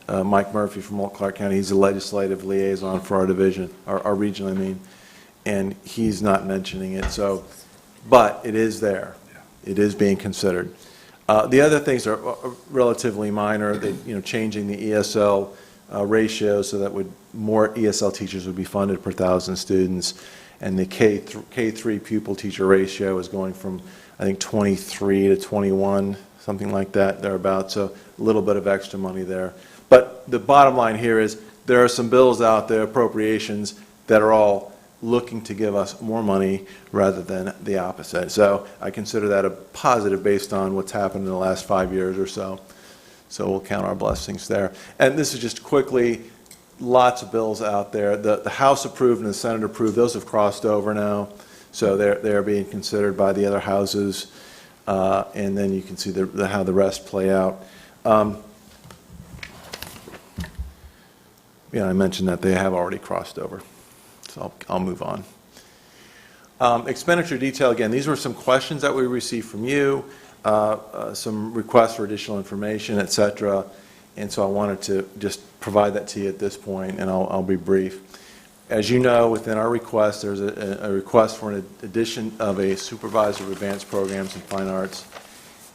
Mike Murphy from Clark County. He's a legislative liaison for our division, our region, I mean, and he's not mentioning it. So, but it is there. It is being considered. The other things are relatively minor. Changing the ESL ratio so that more ESL teachers would be funded per 1,000 students, and the K3 pupil teacher ratio is going from, I think, 23 to 21, something like that, thereabouts. So a little bit of extra money there. But the bottom line here is there are some bills out there, appropriations, that are all looking to give us more money rather than the opposite. So I consider that a positive based on what's happened in the last 5 years or so. So we'll count our blessings there. And this is just quickly, lots of bills out there. The House approved and the Senate approved. Those have crossed over now. So they're being considered by the other houses. And then you can see how the rest play out. I mentioned that they have already crossed over. So I'll move on. Expenditure detail, again, these were some questions that we received from you, some requests for additional information, et cetera. And so I wanted to just provide that to you at this point, and I'll be brief. As you know, within our request, there's a request for an addition of a supervisor of advanced programs in fine arts.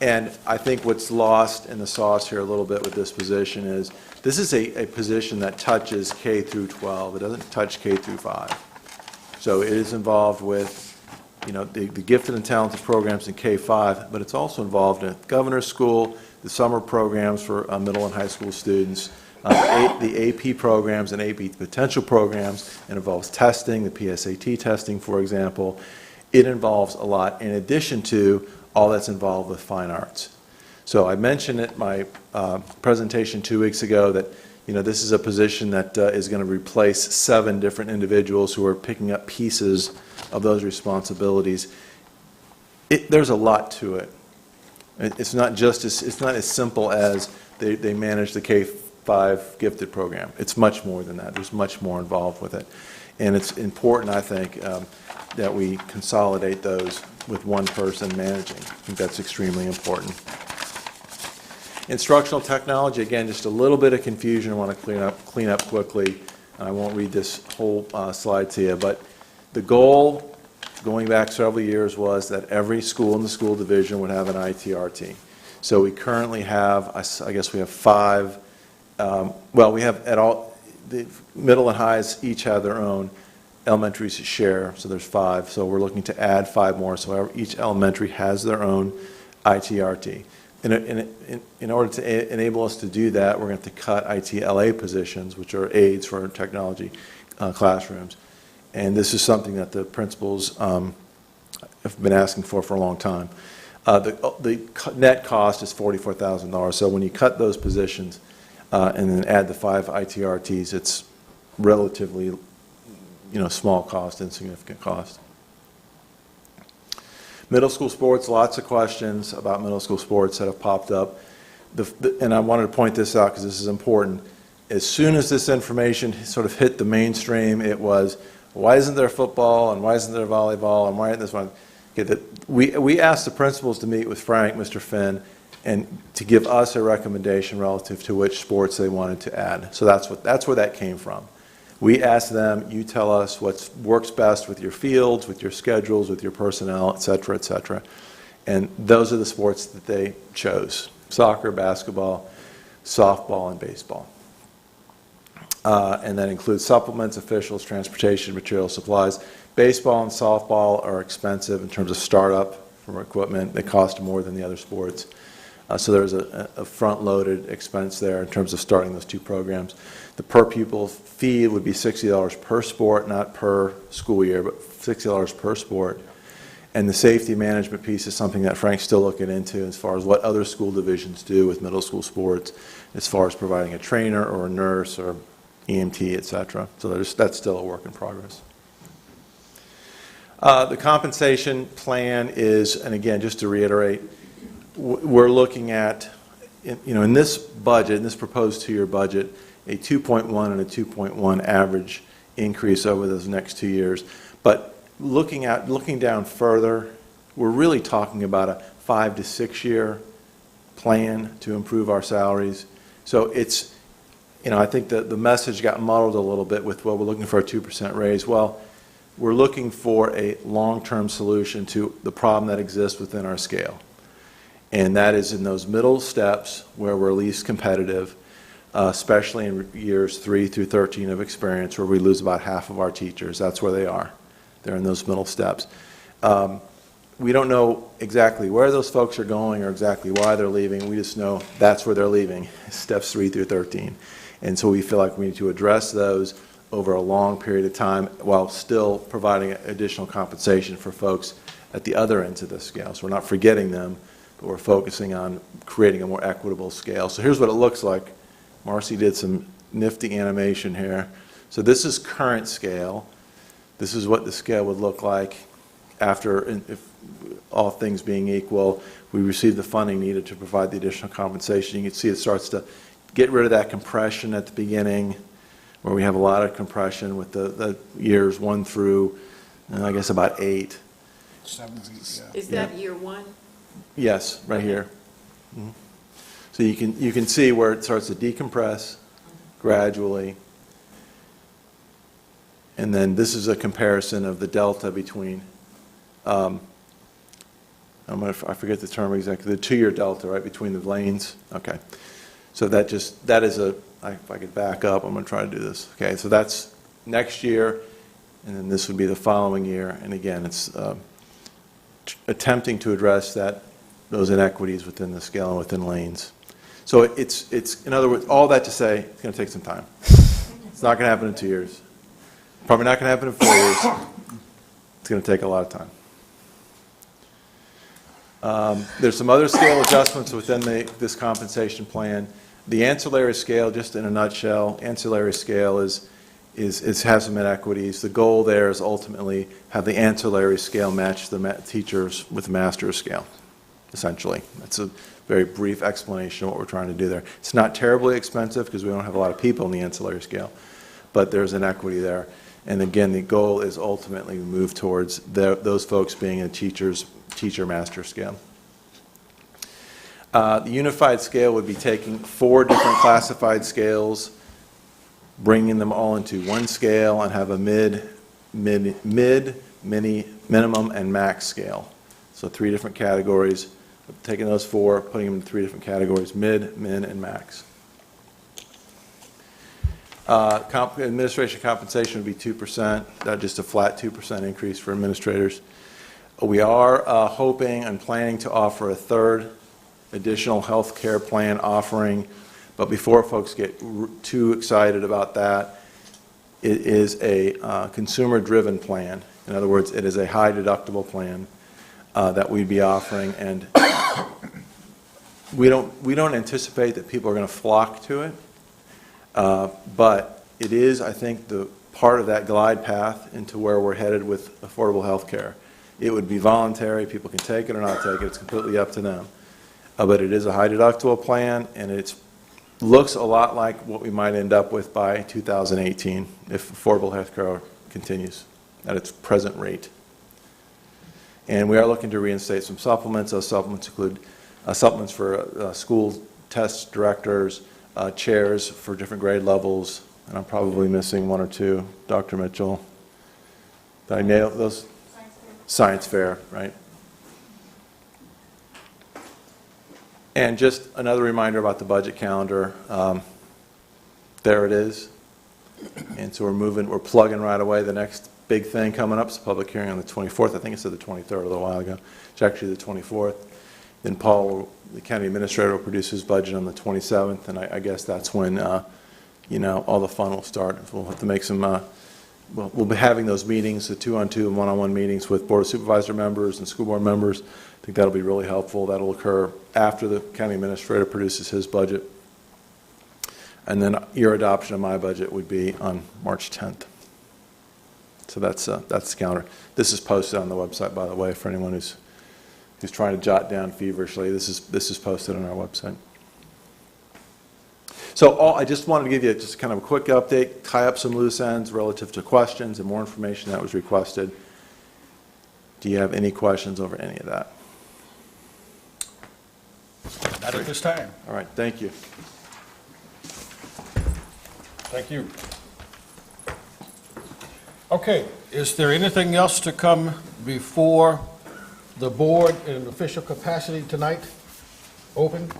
And I think what's lost in the sauce here a little bit with this position is this is a position that touches K through 12. It doesn't touch K through 5. So it is involved with, the gifted and talented programs in K5, but it's also involved in governor's school, the summer programs for middle and high school students, the AP programs and AP potential programs. It involves testing, the PSAT testing, for example. It involves a lot in addition to all that's involved with fine arts. So I mentioned at my presentation 2 weeks ago that this is a position that is going to replace 7 different individuals who are picking up pieces of those responsibilities. There's a lot to it. It's not as simple as they manage the K5 gifted program. It's much more than that. There's much more involved with it. And it's important, I think, that we consolidate those with one person managing. I think that's extremely important. Instructional technology, again, just a little bit of confusion I want to clean up quickly. I won't read this whole slide to you, but the goal going back several years was that every school in the school division would have an ITRT. So we currently have, I guess we have 5, we have at all, the middle and highs each have their own. Elementaries share, so there's 5. So we're looking to add 5 more, so each elementary has their own ITRT. In order to enable us to do that, we're going to have to cut ITLA positions, which are aides for technology classrooms. And this is something that the principals have been asking for a long time. The net cost is $44,000. So when you cut those positions and then add the 5 ITRTs, it's relatively small cost, insignificant cost. Middle school sports, lots of questions about middle school sports that have popped up. And I wanted to point this out because this is important. As soon as this information sort of hit the mainstream, it was, why isn't there football, and why isn't there volleyball, and why isn't this one? Okay, we asked the principals to meet with Frank, Mr. Finn, and to give us a recommendation relative to which sports they wanted to add. So that's where that came from. We asked them, you tell us what works best with your fields, with your schedules, with your personnel, et cetera, et cetera. And those are the sports that they chose: soccer, basketball, softball, and baseball. And that includes supplements, officials, transportation, material, supplies. Baseball and softball are expensive in terms of startup from equipment. They cost more than the other sports. So there's a front-loaded expense there in terms of starting those 2 programs. The per pupil fee would be $60 per sport, not per school year, but $60 per sport. And the safety management piece is something that Frank's still looking into as far as what other school divisions do with middle school sports, as far as providing a trainer or a nurse or EMT, et cetera. So that's still a work in progress. The compensation plan is, and again, just to reiterate, we're looking at, in this budget, in this proposed 2-year budget, a 2.1 and a 2.1 average increase over those next 2 years. But looking down further, we're really talking about a 5 to 6 year plan to improve our salaries. So I think that the message got muddled a little bit with, well, we're looking for a 2% raise. Well, we're looking for a long-term solution to the problem that exists within our scale. And that is in those middle steps where we're least competitive, especially in years 3 through 13 of experience, where we lose about half of our teachers. That's where they are. They're in those middle steps. We don't know exactly where those folks are going or exactly why they're leaving. We just know that's where they're leaving, steps 3 through 13. And so we feel like we need to address those over a long period of time while still providing additional compensation for folks at the other ends of the scale. So we're not forgetting them, but we're focusing on creating a more equitable scale. So here's what it looks like. Marcy did some nifty animation here. So this is current scale. This is what the scale would look like after, if all things being equal, we receive the funding needed to provide the additional compensation. You can see it starts to get rid of that compression at the beginning, where we have a lot of compression with the years 1 through, I guess, about 8. 7, 8, yeah. Is that year 1? Yes, right here. Mhm. So you can see where it starts to decompress gradually. And then this is a comparison of the delta between, I forget the term exactly, the 2-year delta, right, between the lanes. Okay. So that is if I could back up, I'm going to try to do this. Okay, so that's next year, and then this would be the following year. And again, it's attempting to address those inequities within the scale and within lanes. So it's in other words, all that to say, it's going to take some time. It's not going to happen in 2 years. Probably not going to happen in 4 years. It's going to take a lot of time. There's some other scale adjustments within this compensation plan. The ancillary scale, just in a nutshell, ancillary scale has some inequities. The goal there is ultimately have the ancillary scale match the teachers with the master's scale, essentially. That's a very brief explanation of what we're trying to do there. It's not terribly expensive because we don't have a lot of people in the ancillary scale, but there's an equity there. And again, the goal is ultimately to move towards those folks being a teacher-master scale. The unified scale would be taking 4 different classified scales, bringing them all into one scale, and have a mid, mini, minimum, and max scale. So 3 different categories. Taking those 4, putting them in 3 different categories: mid, min, and max. Administration compensation would be 2%. That's just a flat 2% increase for administrators. We are hoping and planning to offer a 3rd additional health care plan offering, but before folks get too excited about that, it is a consumer-driven plan. In other words, it is a high deductible plan that we'd be offering, and we don't anticipate that people are going to flock to it. But it is, I think, the part of that glide path into where we're headed with affordable health care. It would be voluntary. People can take it or not take it. It's completely up to them. But it is a high deductible plan, and it looks a lot like what we might end up with by 2018 if affordable health care continues at its present rate. And we are looking to reinstate some supplements. Those supplements include supplements for school test directors, chairs for different grade levels, and I'm probably missing 1 or 2. Dr. Mitchell, did I nail those? Science fair, right? And just another reminder about the budget calendar. There it is. And so we're plugging right away. The next big thing coming up is a public hearing on the 24th. I think it said the 23rd a little while ago. It's actually the 24th. Then Paul, the county administrator, will produce his budget on the 27th, and I guess that's when, all the fun will start. We'll have to make some, we'll be having those meetings, the 2-on-2 and 1-on-1 meetings with Board of Supervisor members and school board members. I think that'll be really helpful. That'll occur after the county administrator produces his budget. And then your adoption of my budget would be on March 10th. So that's the calendar. This is posted on the website, by the way, for anyone who's trying to jot down feverishly. This is posted on our website. So I just wanted to give you just kind of a quick update, tie up some loose ends relative to questions and more information that was requested. Do you have any questions over any of that? Not at this time. All right, thank you. Thank you. Okay, is there anything else to come before the board in an official capacity tonight? Open?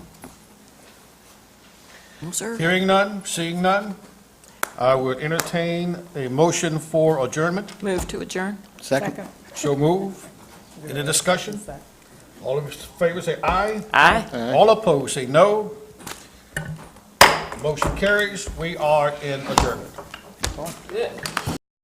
No, sir. Hearing none, seeing none, I would entertain a motion for adjournment. Move to adjourn. Second? So move. Any discussion? All in favor say aye. Aye. All opposed say no. Motion carries. We are in adjournment.